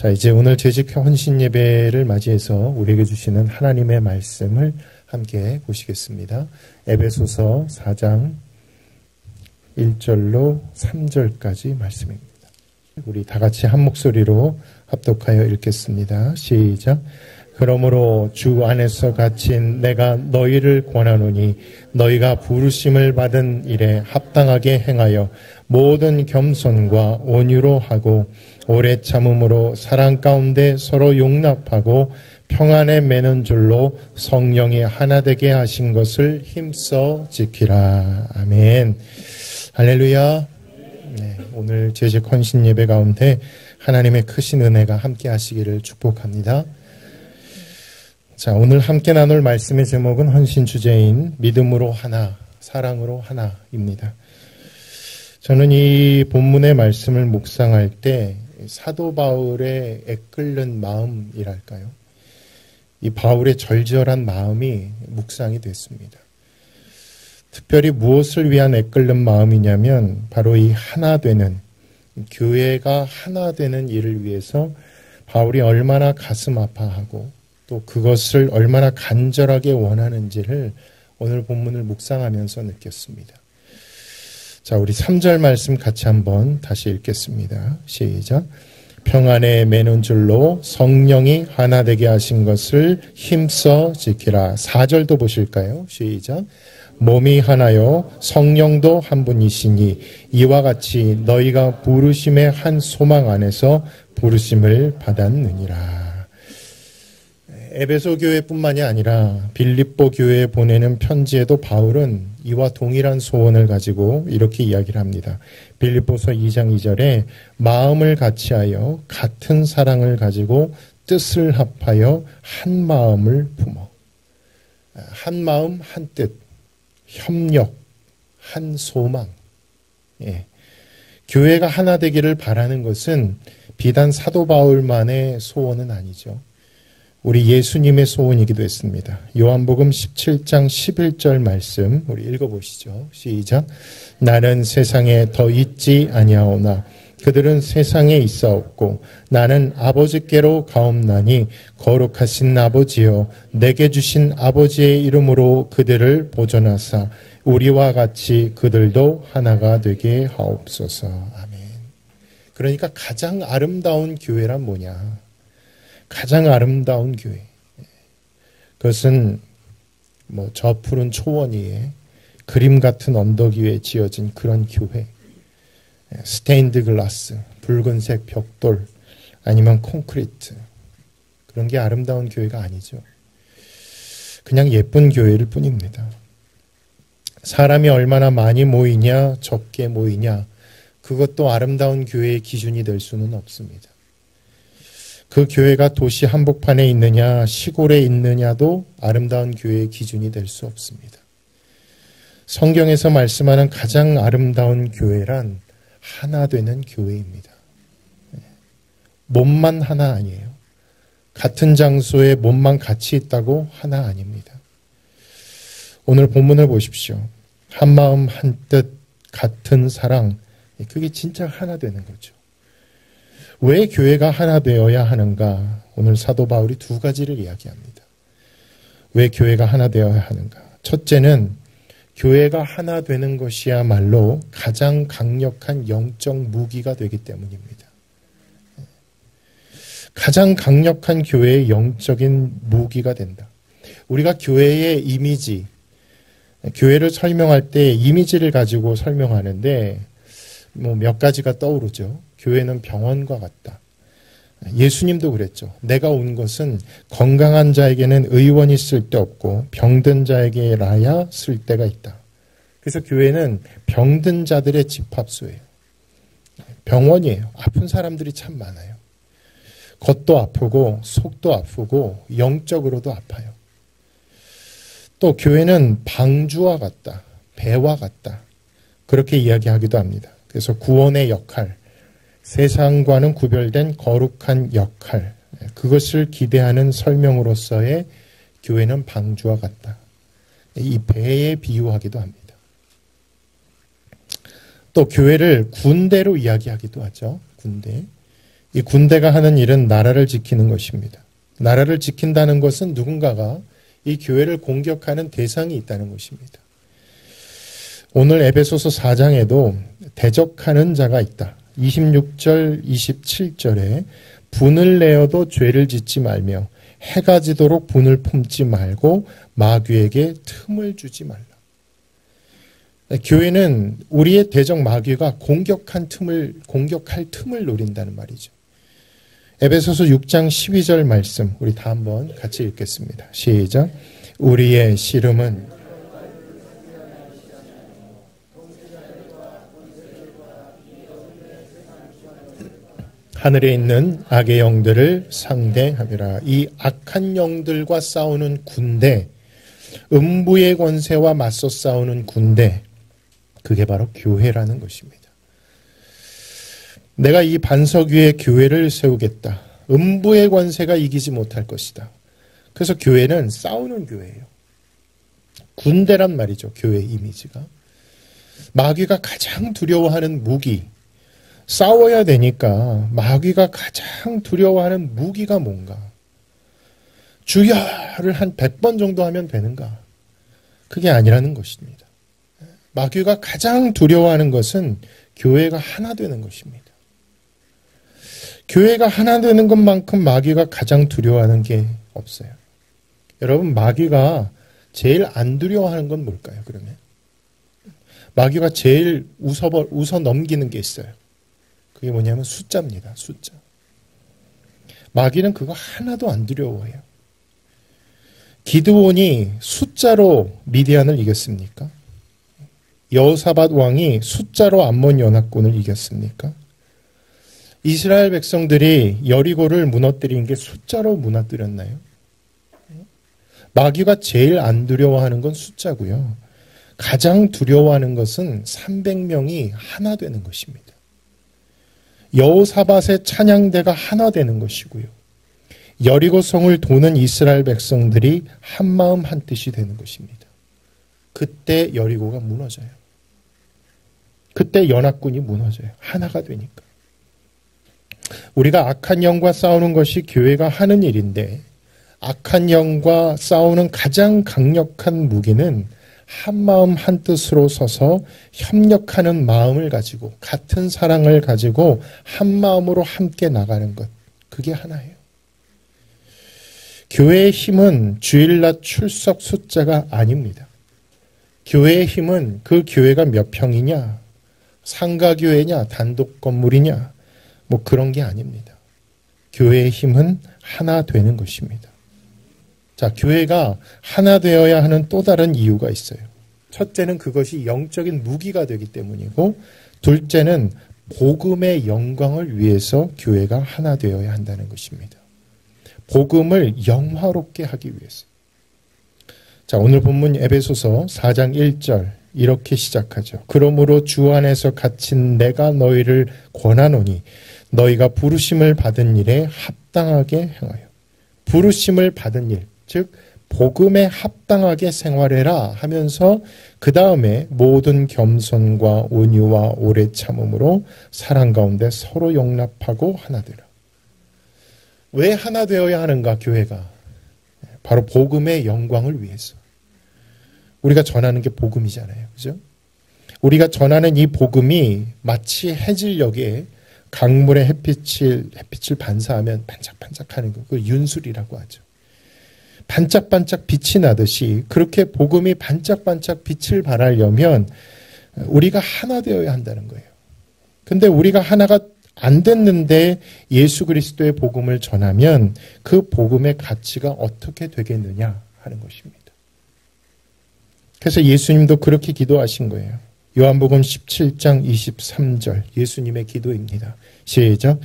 자, 이제 오늘 재직 헌신 예배를 맞이해서 우리에게 주시는 하나님의 말씀을 함께 보시겠습니다. 에베소서 4장 1절로 3절까지 말씀입니다. 우리 다 같이 한 목소리로 합독하여 읽겠습니다. 시작. 그러므로 주 안에서 갇힌 내가 너희를 권하노니 너희가 부르심을 받은 일에 합당하게 행하여 모든 겸손과 온유로 하고 오래 참음으로 사랑 가운데 서로 용납하고 평안에 매는 줄로 성령이 하나 되게 하신 것을 힘써 지키라. 아멘. 할렐루야. 네, 오늘 재직 헌신 예배 가운데 하나님의 크신 은혜가 함께 하시기를 축복합니다. 자, 오늘 함께 나눌 말씀의 제목은 헌신 주제인 믿음으로 하나, 사랑으로 하나입니다. 저는 이 본문의 말씀을 묵상할 때 사도 바울의 애끓는 마음이랄까요? 이 바울의 절절한 마음이 묵상이 됐습니다. 특별히 무엇을 위한 애끓는 마음이냐면 바로 이 하나 되는, 교회가 하나 되는 일을 위해서 바울이 얼마나 가슴 아파하고 또 그것을 얼마나 간절하게 원하는지를 오늘 본문을 묵상하면서 느꼈습니다. 자, 우리 3절 말씀 같이 한번 다시 읽겠습니다. 시작. 평안에 매는 줄로 성령이 하나 되게 하신 것을 힘써 지키라. 4절도 보실까요? 시작. 몸이 하나요 성령도 한 분이시니 이와 같이 너희가 부르심의 한 소망 안에서 부르심을 받았느니라. 에베소 교회뿐만이 아니라 빌립보 교회에 보내는 편지에도 바울은 이와 동일한 소원을 가지고 이렇게 이야기를 합니다. 빌립보서 2장 2절에 마음을 같이하여 같은 사랑을 가지고 뜻을 합하여 한 마음을 품어. 한 마음 한 뜻, 협력, 한 소망. 예. 교회가 하나 되기를 바라는 것은 비단 사도 바울만의 소원은 아니죠. 우리 예수님의 소원이기도 했습니다. 요한복음 17장 11절 말씀 우리 읽어보시죠. 시작. 나는 세상에 더 있지 아니하오나 그들은 세상에 있사옵고 나는 아버지께로 가옵나니 거룩하신 아버지여 내게 주신 아버지의 이름으로 그들을 보존하사 우리와 같이 그들도 하나가 되게 하옵소서. 아멘. 그러니까 가장 아름다운 교회란 뭐냐? 가장 아름다운 교회. 그것은 저 푸른 초원 위에 그림 같은 언덕 위에 지어진 그런 교회. 스테인드 글라스, 붉은색 벽돌, 아니면 콘크리트. 그런 게 아름다운 교회가 아니죠. 그냥 예쁜 교회일 뿐입니다. 사람이 얼마나 많이 모이냐, 적게 모이냐, 그것도 아름다운 교회의 기준이 될 수는 없습니다. 그 교회가 도시 한복판에 있느냐 시골에 있느냐도 아름다운 교회의 기준이 될 수 없습니다. 성경에서 말씀하는 가장 아름다운 교회란 하나 되는 교회입니다. 몸만 하나 아니에요. 같은 장소에 몸만 같이 있다고 하나 아닙니다. 오늘 본문을 보십시오. 한 마음 한 뜻 같은 사랑, 그게 진짜 하나 되는 거죠. 왜 교회가 하나 되어야 하는가? 오늘 사도 바울이 두 가지를 이야기합니다. 왜 교회가 하나 되어야 하는가? 첫째는 교회가 하나 되는 것이야말로 가장 강력한 영적 무기가 되기 때문입니다. 가장 강력한 교회의 영적인 무기가 된다. 우리가 교회의 이미지, 교회를 설명할 때 이미지를 가지고 설명하는데 몇 가지가 떠오르죠. 교회는 병원과 같다. 예수님도 그랬죠. 내가 온 것은 건강한 자에게는 의원이 쓸데없고 병든 자에게라야 쓸데가 있다. 그래서 교회는 병든 자들의 집합소예요. 병원이에요. 아픈 사람들이 참 많아요. 겉도 아프고 속도 아프고 영적으로도 아파요. 또 교회는 방주와 같다. 배와 같다. 그렇게 이야기하기도 합니다. 그래서 구원의 역할, 세상과는 구별된 거룩한 역할, 그것을 기대하는 설명으로서의 교회는 방주와 같다. 이 배에 비유하기도 합니다. 또 교회를 군대로 이야기하기도 하죠. 군대. 이 군대가 하는 일은 나라를 지키는 것입니다. 나라를 지킨다는 것은 누군가가 이 교회를 공격하는 대상이 있다는 것입니다. 오늘 에베소서 4장에도 대적하는 자가 있다. 26절, 27절에 분을 내어도 죄를 짓지 말며 해가 지도록 분을 품지 말고 마귀에게 틈을 주지 말라. 교회는 우리의 대적 마귀가 공격할 틈을 노린다는 말이죠. 에베소서 6장 12절 말씀 우리 다 한번 같이 읽겠습니다. 시작. 우리의 씨름은 하늘에 있는 악의 영들을 상대함이라. 이 악한 영들과 싸우는 군대, 음부의 권세와 맞서 싸우는 군대, 그게 바로 교회라는 것입니다. 내가 이 반석 위에 교회를 세우겠다. 음부의 권세가 이기지 못할 것이다. 그래서 교회는 싸우는 교회예요. 군대란 말이죠. 교회 이미지가. 마귀가 가장 두려워하는 무기, 싸워야 되니까 마귀가 가장 두려워하는 무기가 뭔가? 주야를 한 100번 정도 하면 되는가? 그게 아니라는 것입니다. 마귀가 가장 두려워하는 것은 교회가 하나 되는 것입니다. 교회가 하나 되는 것만큼 마귀가 가장 두려워하는 게 없어요. 여러분, 마귀가 제일 안 두려워하는 건 뭘까요, 그러면? 마귀가 제일 웃어 넘기는 게 있어요. 그게 뭐냐면 숫자입니다, 숫자. 마귀는 그거 하나도 안 두려워해요. 기드온이 숫자로 미디안을 이겼습니까? 여호사밧 왕이 숫자로 암몬 연합군을 이겼습니까? 이스라엘 백성들이 여리고를 무너뜨린 게 숫자로 무너뜨렸나요? 마귀가 제일 안 두려워하는 건 숫자고요. 가장 두려워하는 것은 300명이 하나 되는 것입니다. 여호사밧의 찬양대가 하나 되는 것이고요. 여리고성을 도는 이스라엘 백성들이 한마음 한뜻이 되는 것입니다. 그때 여리고가 무너져요. 그때 연합군이 무너져요. 하나가 되니까. 우리가 악한 영과 싸우는 것이 교회가 하는 일인데, 악한 영과 싸우는 가장 강력한 무기는 한마음 한뜻으로 서서 협력하는 마음을 가지고 같은 사랑을 가지고 한마음으로 함께 나가는 것. 그게 하나예요. 교회의 힘은 주일낮 출석 숫자가 아닙니다. 교회의 힘은 그 교회가 몇 평이냐, 상가교회냐, 단독 건물이냐, 뭐 그런 게 아닙니다. 교회의 힘은 하나 되는 것입니다. 자, 교회가 하나 되어야 하는 또 다른 이유가 있어요. 첫째는 그것이 영적인 무기가 되기 때문이고, 둘째는 복음의 영광을 위해서 교회가 하나 되어야 한다는 것입니다. 복음을 영화롭게 하기 위해서. 자, 오늘 본문 에베소서 4장 1절 이렇게 시작하죠. 그러므로 주 안에서 갇힌 내가 너희를 권하노니 너희가 부르심을 받은 일에 합당하게 행하여. 부르심을 받은 일, 즉 복음에 합당하게 생활해라 하면서 그 다음에 모든 겸손과 온유와 오래 참음으로 사랑 가운데 서로 용납하고 하나 되라. 왜 하나 되어야 하는가, 교회가? 바로 복음의 영광을 위해서. 우리가 전하는 게 복음이잖아요. 그죠? 우리가 전하는 이 복음이 마치 해질녘에 강물에 햇빛을 반사하면 반짝반짝하는 거, 그걸 윤술이라고 하죠. 반짝반짝 빛이 나듯이 그렇게 복음이 반짝반짝 빛을 발하려면 우리가 하나 되어야 한다는 거예요. 근데 우리가 하나가 안 됐는데 예수 그리스도의 복음을 전하면 그 복음의 가치가 어떻게 되겠느냐 하는 것입니다. 그래서 예수님도 그렇게 기도하신 거예요. 요한복음 17장 23절 예수님의 기도입니다. 시작.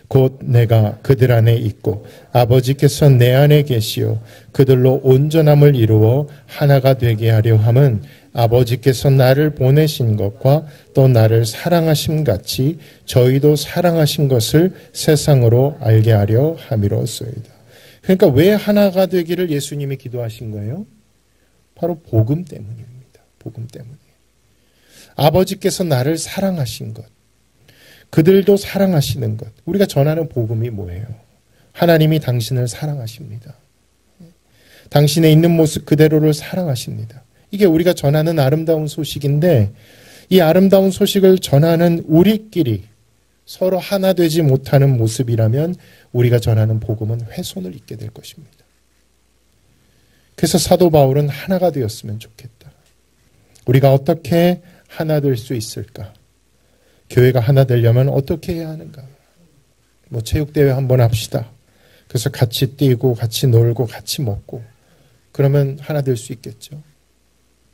곧 내가 그들 안에 있고 아버지께서 내 안에 계시오 그들로 온전함을 이루어 하나가 되게 하려 함은 아버지께서 나를 보내신 것과 또 나를 사랑하심 같이 저희도 사랑하신 것을 세상으로 알게 하려 함이로소이다. 그러니까 왜 하나가 되기를 예수님이 기도하신 거예요? 바로 복음 때문입니다. 복음 때문에. 아버지께서 나를 사랑하신 것. 그들도 사랑하시는 것. 우리가 전하는 복음이 뭐예요? 하나님이 당신을 사랑하십니다. 당신의 있는 모습 그대로를 사랑하십니다. 이게 우리가 전하는 아름다운 소식인데, 이 아름다운 소식을 전하는 우리끼리 서로 하나 되지 못하는 모습이라면 우리가 전하는 복음은 훼손을 입게 될 것입니다. 그래서 사도 바울은 하나가 되었으면 좋겠다. 우리가 어떻게 하나 될 수 있을까? 교회가 하나 되려면 어떻게 해야 하는가? 체육대회 한번 합시다. 그래서 같이 뛰고 같이 놀고 같이 먹고 그러면 하나 될 수 있겠죠.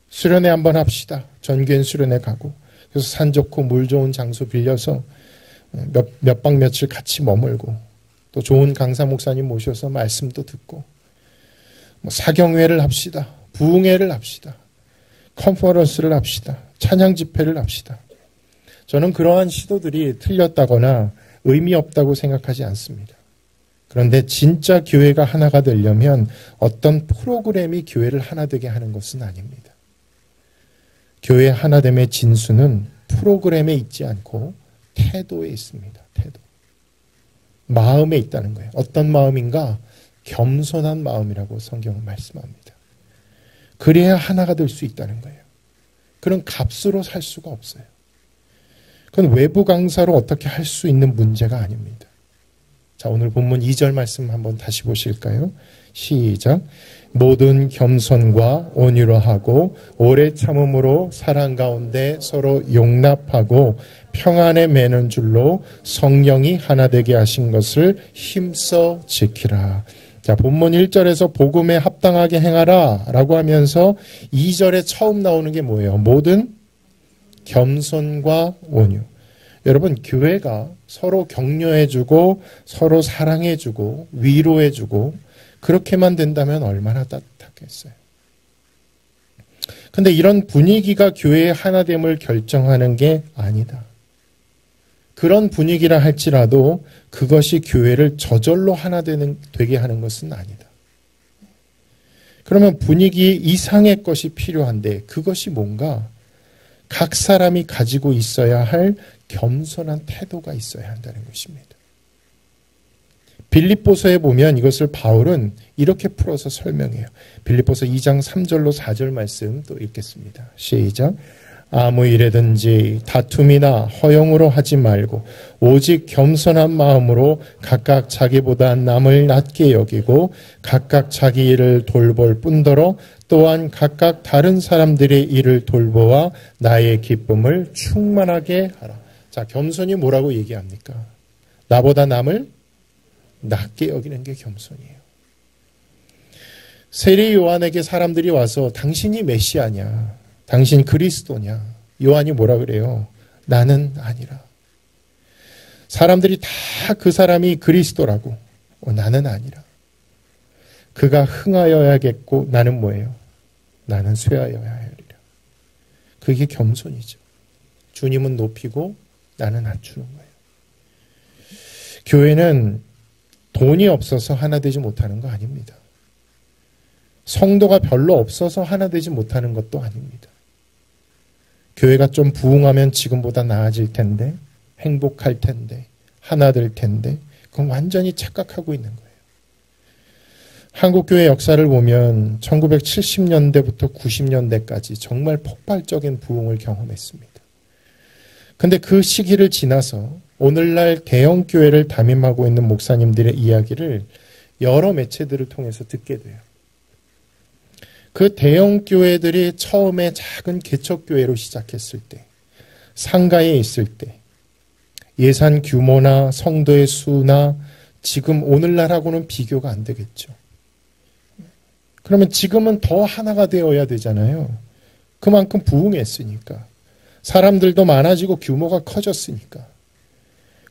수련회 한번 합시다. 전교인 수련회 가고 그래서 산 좋고 물 좋은 장소 빌려서 몇 박 며칠 같이 머물고 또 좋은 강사 목사님 모셔서 말씀도 듣고 사경회를 합시다. 부흥회를 합시다. 컨퍼런스를 합시다. 찬양 집회를 합시다. 저는 그러한 시도들이 틀렸다거나 의미 없다고 생각하지 않습니다. 그런데 진짜 교회가 하나가 되려면 어떤 프로그램이 교회를 하나 되게 하는 것은 아닙니다. 교회 하나됨의 진수는 프로그램에 있지 않고 태도에 있습니다. 태도. 마음에 있다는 거예요. 어떤 마음인가? 겸손한 마음이라고 성경은 말씀합니다. 그래야 하나가 될 수 있다는 거예요. 그런 값으로 살 수가 없어요. 그건 외부 강사로 어떻게 할 수 있는 문제가 아닙니다. 자, 오늘 본문 2절 말씀 한번 다시 보실까요? 시작. 모든 겸손과 온유로 하고 오래 참음으로 사랑 가운데 서로 용납하고 평안에 매는 줄로 성령이 하나 되게 하신 것을 힘써 지키라. 자, 본문 1절에서 복음에 합당하게 행하라 라고 하면서 2절에 처음 나오는 게 뭐예요? 모든 겸손과 온유. 여러분, 교회가 서로 격려해주고 서로 사랑해주고 위로해주고 그렇게만 된다면 얼마나 따뜻하겠어요. 근데 이런 분위기가 교회의 하나됨을 결정하는 게 아니다. 그런 분위기라 할지라도 그것이 교회를 저절로 하나 되게 하는 것은 아니다. 그러면 분위기 이상의 것이 필요한데 그것이 뭔가? 각 사람이 가지고 있어야 할 겸손한 태도가 있어야 한다는 것입니다. 빌립보서에 보면 이것을 바울은 이렇게 풀어서 설명해요. 빌립보서 2장 3절로 4절 말씀 또 읽겠습니다. 시작. 아무 일에든지 다툼이나 허용으로 하지 말고 오직 겸손한 마음으로 각각 자기보다 남을 낮게 여기고 각각 자기 일을 돌볼 뿐더러 또한 각각 다른 사람들의 일을 돌보아 나의 기쁨을 충만하게 하라. 자, 겸손이 뭐라고 얘기합니까? 나보다 남을 낮게 여기는 게 겸손이에요. 세례 요한에게 사람들이 와서 당신이 메시아냐? 당신 그리스도냐? 요한이 뭐라 그래요? 나는 아니라. 사람들이 다 그 사람이 그리스도라고. 나는 아니라. 그가 흥하여야겠고 나는 뭐예요? 나는 쇠하여야 하리라. 그게 겸손이죠. 주님은 높이고 나는 낮추는 거예요. 교회는 돈이 없어서 하나 되지 못하는 거 아닙니다. 성도가 별로 없어서 하나 되지 못하는 것도 아닙니다. 교회가 좀 부흥하면 지금보다 나아질 텐데, 행복할 텐데, 하나 될 텐데, 그건 완전히 착각하고 있는 거예요. 한국교회 역사를 보면 1970년대부터 90년대까지 정말 폭발적인 부흥을 경험했습니다. 근데 그 시기를 지나서 오늘날 대형교회를 담임하고 있는 목사님들의 이야기를 여러 매체들을 통해서 듣게 돼요. 그 대형교회들이 처음에 작은 개척교회로 시작했을 때, 상가에 있을 때, 예산 규모나 성도의 수나 지금 오늘날하고는 비교가 안 되겠죠. 그러면 지금은 더 하나가 되어야 되잖아요. 그만큼 부흥했으니까. 사람들도 많아지고 규모가 커졌으니까.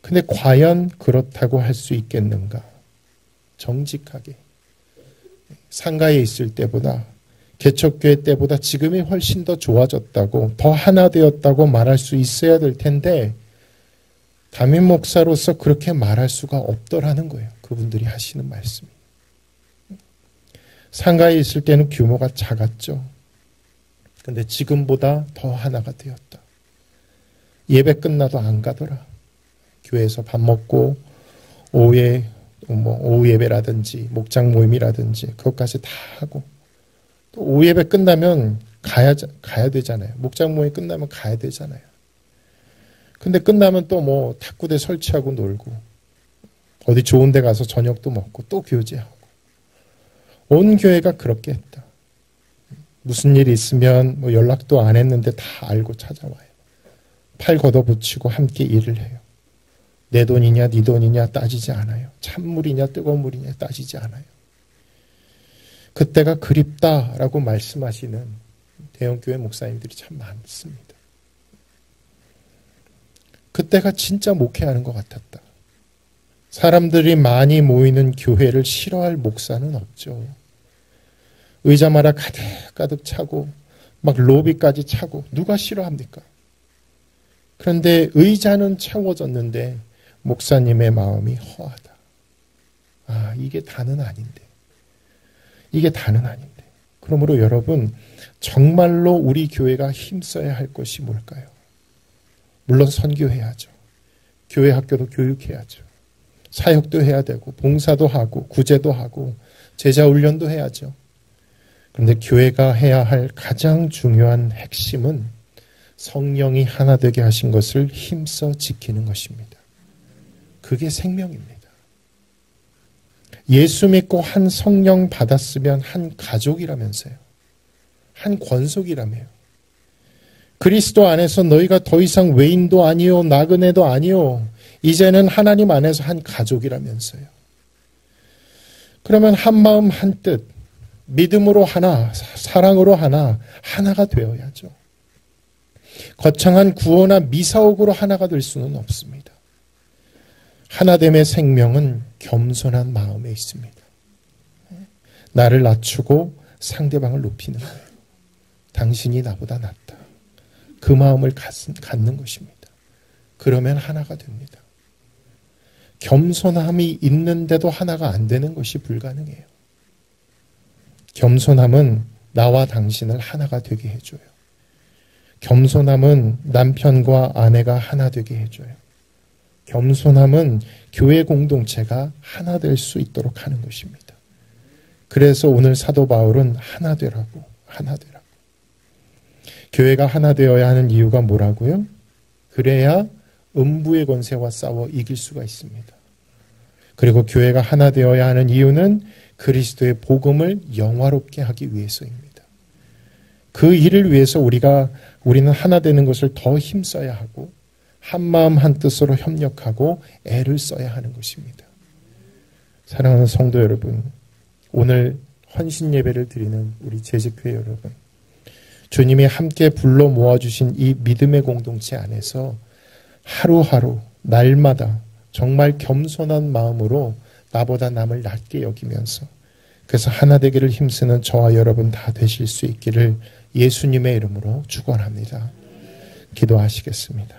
근데 과연 그렇다고 할 수 있겠는가? 정직하게. 상가에 있을 때보다 개척교회 때보다 지금이 훨씬 더 좋아졌다고, 더 하나 되었다고 말할 수 있어야 될 텐데 담임 목사로서 그렇게 말할 수가 없더라는 거예요. 그분들이 하시는 말씀이. 상가에 있을 때는 규모가 작았죠. 근데 지금보다 더 하나가 되었다. 예배 끝나도 안 가더라. 교회에서 밥 먹고 오후에 오후 예배라든지 목장 모임이라든지 그것까지 다 하고 또 오후 예배 끝나면 가야 되잖아요. 목장 모임 끝나면 가야 되잖아요. 근데 끝나면 또 탁구대 설치하고 놀고 어디 좋은 데 가서 저녁도 먹고 또 교제하고 온 교회가 그렇게 했다. 무슨 일이 있으면 연락도 안 했는데 다 알고 찾아와요. 팔 걷어붙이고 함께 일을 해요. 내 돈이냐 네 돈이냐 따지지 않아요. 찬물이냐 뜨거운 물이냐 따지지 않아요. 그때가 그립다라고 말씀하시는 대형교회 목사님들이 참 많습니다. 그때가 진짜 목회하는 것 같았다. 사람들이 많이 모이는 교회를 싫어할 목사는 없죠. 의자마다 가득 차고 막 로비까지 차고 누가 싫어합니까? 그런데 의자는 채워졌는데 목사님의 마음이 허하다. 아, 이게 다는 아닌데. 이게 다는 아닌데. 그러므로 여러분, 정말로 우리 교회가 힘써야 할 것이 뭘까요? 물론 선교해야죠. 교회 학교도 교육해야죠. 사역도 해야 되고 봉사도 하고 구제도 하고 제자 훈련도 해야죠. 그런데 교회가 해야 할 가장 중요한 핵심은 성령이 하나 되게 하신 것을 힘써 지키는 것입니다. 그게 생명입니다. 예수 믿고 한 성령 받았으면 한 가족이라면서요. 한 권속이라며요. 그리스도 안에서 너희가 더 이상 외인도 아니요 나그네도 아니요 이제는 하나님 안에서 한 가족이라면서요. 그러면 한 마음 한 뜻, 믿음으로 하나, 사랑으로 하나, 하나가 되어야죠. 거창한 구호나 미사옥으로 하나가 될 수는 없습니다. 하나됨의 생명은 겸손한 마음에 있습니다. 나를 낮추고 상대방을 높이는 거예요. 당신이 나보다 낫다. 그 마음을 갖는 것입니다. 그러면 하나가 됩니다. 겸손함이 있는데도 하나가 안 되는 것이 불가능해요. 겸손함은 나와 당신을 하나가 되게 해줘요. 겸손함은 남편과 아내가 하나 되게 해줘요. 겸손함은 교회 공동체가 하나 될 수 있도록 하는 것입니다. 그래서 오늘 사도 바울은 하나 되라고. 교회가 하나 되어야 하는 이유가 뭐라고요? 그래야 음부의 권세와 싸워 이길 수가 있습니다. 그리고 교회가 하나 되어야 하는 이유는 그리스도의 복음을 영화롭게 하기 위해서입니다. 그 일을 위해서 우리는 하나 되는 것을 더 힘써야 하고 한 마음 한 뜻으로 협력하고 애를 써야 하는 것입니다. 사랑하는 성도 여러분, 오늘 헌신 예배를 드리는 우리 재직회 여러분, 주님이 함께 불러 모아주신 이 믿음의 공동체 안에서 하루하루 날마다 정말 겸손한 마음으로 나보다 남을 낮게 여기면서 그래서 하나 되기를 힘쓰는 저와 여러분 다 되실 수 있기를 예수님의 이름으로 축원합니다. 기도하시겠습니다.